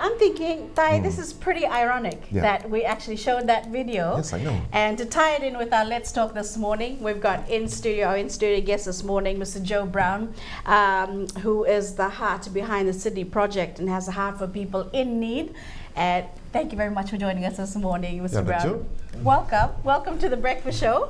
I'm thinking, Ty, this is pretty ironic that we actually showed that video. Yes, I know. And to tie it in with our Let's Talk this morning, we've got our in-studio guest this morning, Mr. Joe Brown, who is the heart behind the Sydney project and has a heart for people in need. And thank you very much for joining us this morning, Mr. Brown. Joe. Welcome to the breakfast show.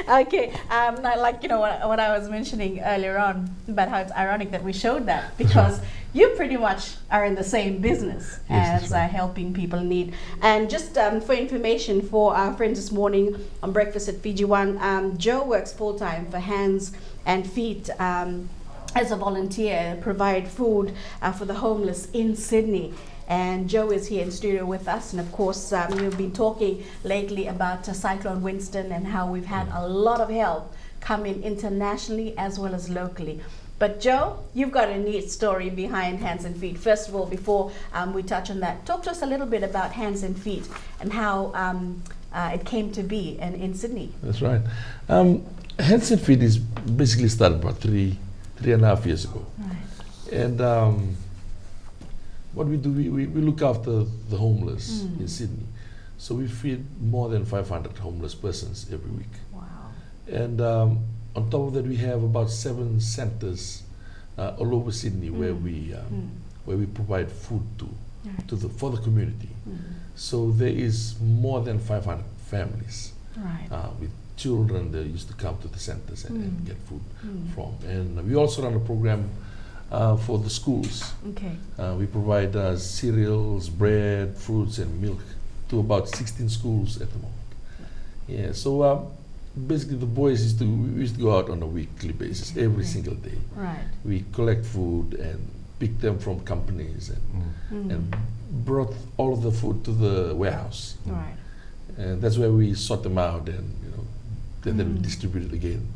Okay, like what I was mentioning earlier on about how it's ironic that we showed that, because you pretty much are in the same business as helping people in need. And just for information for our friends this morning on Breakfast at Fiji One, Joe works full-time for Hands and Feet as a volunteer, provide food for the homeless in Sydney. And Joe is here in studio with us, and of course we've been talking lately about Cyclone Winston and how we've had a lot of help come in internationally as well as locally. But Joe, you've got a neat story behind Hands and Feet. First of all, before we touch on that, talk to us a little bit about Hands and Feet and how it came to be in Sydney. That's right. Hands and Feet is basically started about three and a half years ago. Right. And what we do, we look after the homeless in Sydney. So we feed more than 500 homeless persons every week. Wow. And on top of that, we have about 7 centers all over Sydney where we provide food for the community. So there is more than 500 families with children that used to come to the centers and get food from. And we also run a program for the schools. Okay. We provide cereals, bread, fruits, and milk to about 16 schools at the moment. Yeah, so basically the boys used to go out on a weekly basis, every single day. Right. We collect food and pick them from companies and brought all of the food to the warehouse. Right. And that's where we sort them out and then we distribute it again.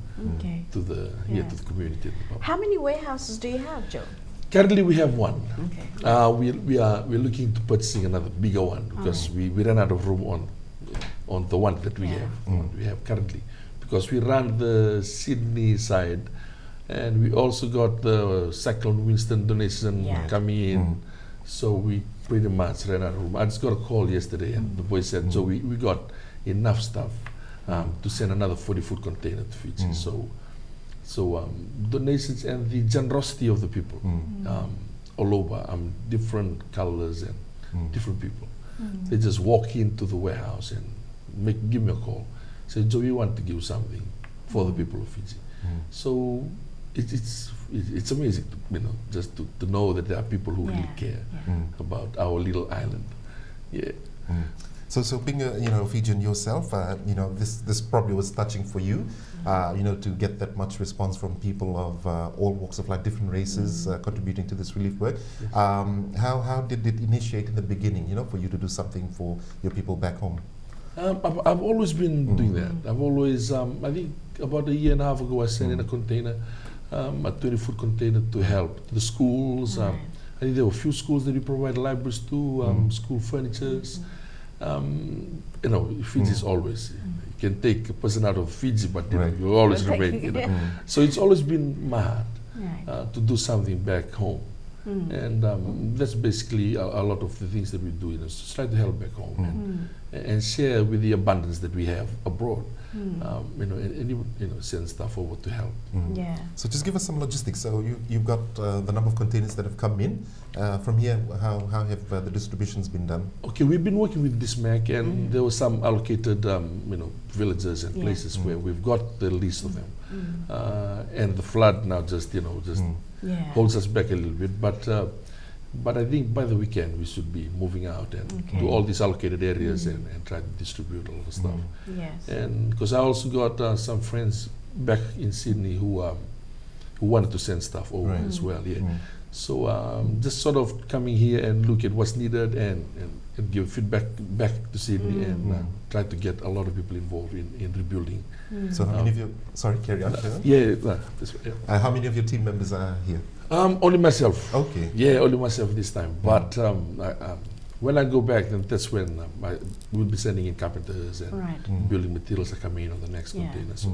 To the community. How many warehouses do you have, Joe? Currently, we have one. Okay. We're looking to purchasing another bigger one because we ran out of room on the one that we have currently, because we run the Sydney side, and we also got the Cyclone Winston donation coming in. So we pretty much ran out of room. I just got a call yesterday, and the boy said, "So we got enough stuff to send another 40-foot container to Fiji." So donations and the generosity of the people all over, different colors and different people. They just walk into the warehouse and give me a call. Say, "Joe, we want to give something for the people of Fiji." So it's amazing, just to know that there are people who really care about our little island. Yeah. So being a Fijian yourself, this probably was touching for you, to get that much response from people of all walks of life, different races, contributing to this relief work. How did it initiate in the beginning, for you to do something for your people back home? I've always been doing that. I've always, I think about a year and a half ago, I sent in a container, a 20-foot container to help the schools. I think there were a few schools that we provide libraries to, school furnitures. Fiji is always, you can take a person out of Fiji, but you always remain, So it's always been my heart to do something back home. And that's basically a lot of the things that we do, just try to help back home and share with the abundance that we have abroad. And send stuff over to help. Yeah. So just give us some logistics. So you've got the number of containers that have come in. From here, how have the distributions been done? Okay, we've been working with DISMAC, and there were some allocated, villages and places where we've got the list of them. And the flood now just holds us back a little bit. But I think by the weekend we should be moving out and do all these allocated areas and try to distribute all the stuff. Yes. And because I also got some friends back in Sydney who wanted to send stuff over as well. Yeah. So just sort of coming here and look at what's needed and give feedback back to Sydney and try to get a lot of people involved in rebuilding. So how many of you? Sorry, carry on. How many of your team members are here? Only myself. Okay. Yeah, only myself this time. But when I go back, then that's when I will be sending in carpenters and building materials are coming in on the next container. So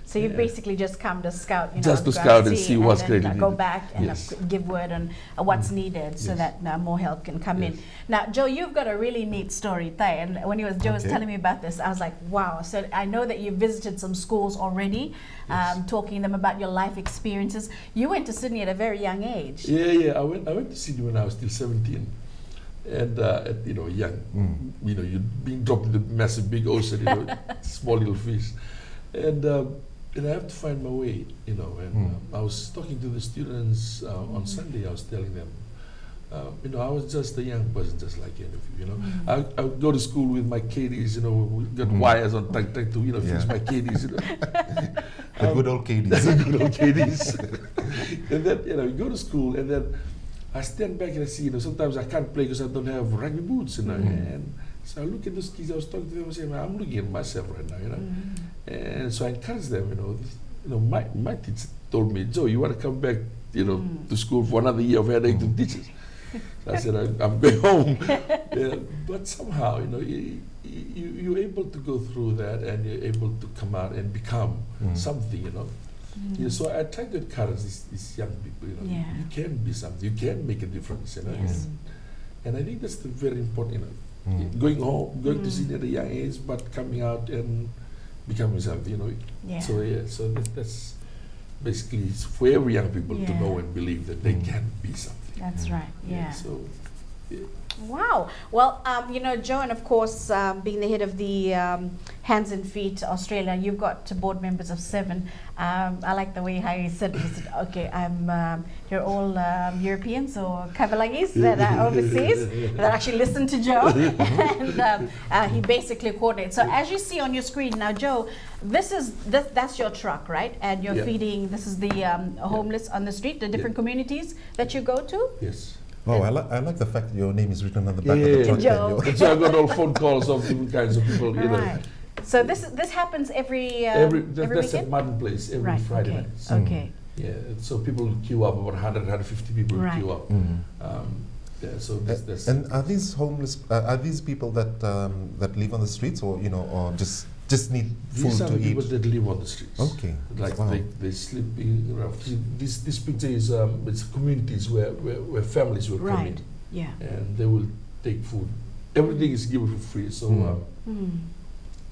So you Yeah. basically just come to scout, Just to scout and see what's then, really go needed. back and Yes. give word on what's needed so Yes. that more help can come in. Yes. Now, Joe, you've got a really neat story, Thai, and when Joe was Okay. telling me about this, I was like, wow. So I know that you visited some schools already, Yes. talking to them about your life experiences. You went to Sydney at a very young age. Yeah. I went to Sydney when I was still 17, and young. You're being dropped in the massive big ocean, small little fish, and I have to find my way, And I was talking to the students on Sunday. I was telling them, I was just a young person, just like any of you. I would go to school with my caddies. We got wires on trying to fix my caddies. The good old caddies. Good old caddies. And then you go to school, and then I stand back and I see, sometimes I can't play because I don't have rugby boots, and so I look at those kids. I was talking to them and saying, I'm looking at myself right now, and so I encourage them. My teacher told me, Joe, you want to come back, to school for another year of headache to teachers. So I said, I'm going home. But somehow, you're able to go through that, and you're able to come out and become something, so I try to encourage these young people, Yeah. you can be something, you can make a difference, Yes. and I think that's the very important, going home, going to Sydney at a young age, but coming out and becoming something, Yeah. So that's basically it's for every young people to Yeah. know and believe that they can be something. That's right. Yeah. So, Wow. Well, Joe, and of course, being the head of the Hands and Feet Australia, you've got board members of 7. I like the way how you said, okay, you're all Europeans or Kavalangis that are overseas that actually listen to Joe, and he basically coordinates. So as you see on your screen now, Joe, that's your truck, right? And you're Yeah. feeding. This is the homeless on the street, the different communities that you go to. yes. Oh, I like the fact that your name is written on the back of the Yeah. truck. Joe. Daniel. And so I got all phone calls of different kinds of people, Right. So this happens every That's at weekend? Martin Place every Right. Friday Okay. night. Okay. Yeah, so people will queue up, about 100, 150 people will Right. queue up. So that's And are these homeless? Are these people that that live on the streets, or or just need food these are to the people eat? that live on the streets. Okay. Like Wow. they sleep in rough. This picture is it's communities where families will come in, Right. Yeah. and they will take food. Everything is given for free, so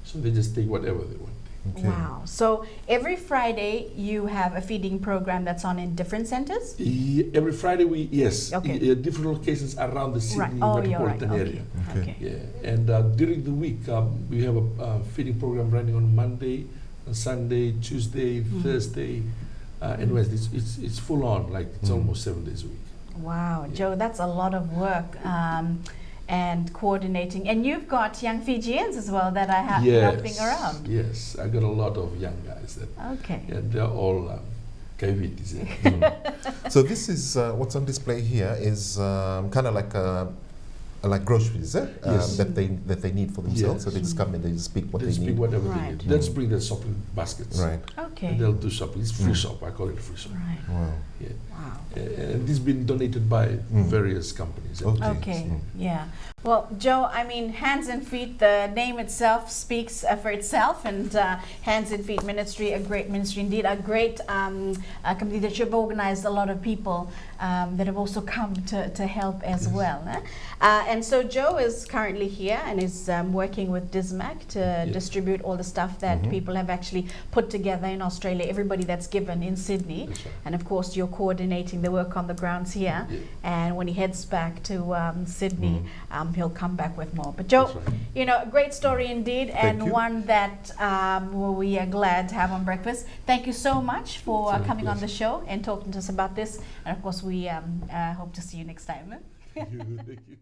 so they just take whatever they want. Okay. Wow. So every Friday you have a feeding program that's on in different centers? Every Friday Okay. different locations around the Sydney Right. Oh, you're right. metropolitan Okay. area. Okay. Yeah, and during the week we have a feeding program running on Monday, on Sunday, Tuesday, Thursday, and Wednesday. It's full on, like it's almost 7 days a week. Wow, Joe, that's a lot of work and coordinating. And you've got young Fijians as well that are helping around. Yes, I got a lot of young guys that, Okay. and they're all Kaivitis. So this is what's on display here is kind of like groceries Yes. that they need for themselves. So they Yes. just come and they just pick what They they speak need. whatever Right. they need. Let's bring the shopping baskets. Right. Okay. And they'll do shopping. It's free shop. I call it free shop. Right. Wow. Yeah. Wow. And this has been donated by various companies. Okay. Okay, yeah. Well, Joe, I mean, Hands and Feet, the name itself speaks for itself, and Hands and Feet Ministry, a great ministry indeed, a great company that you've organized a lot of people that have also come to help as well. And so Joe is currently here and is working with DISMAC to distribute all the stuff that people have actually put together in Australia, everybody that's given in Sydney. That's right. And of course, you're coordinating the work on the grounds here. Yeah. And when he heads back to Sydney, he'll come back with more. But Joe, That's right. a great story indeed, and you. one that we are glad to have on breakfast. Thank you so much for It's a coming on the pleasure. show and talking to us about this. And of course, we hope to see you next time. Thank you.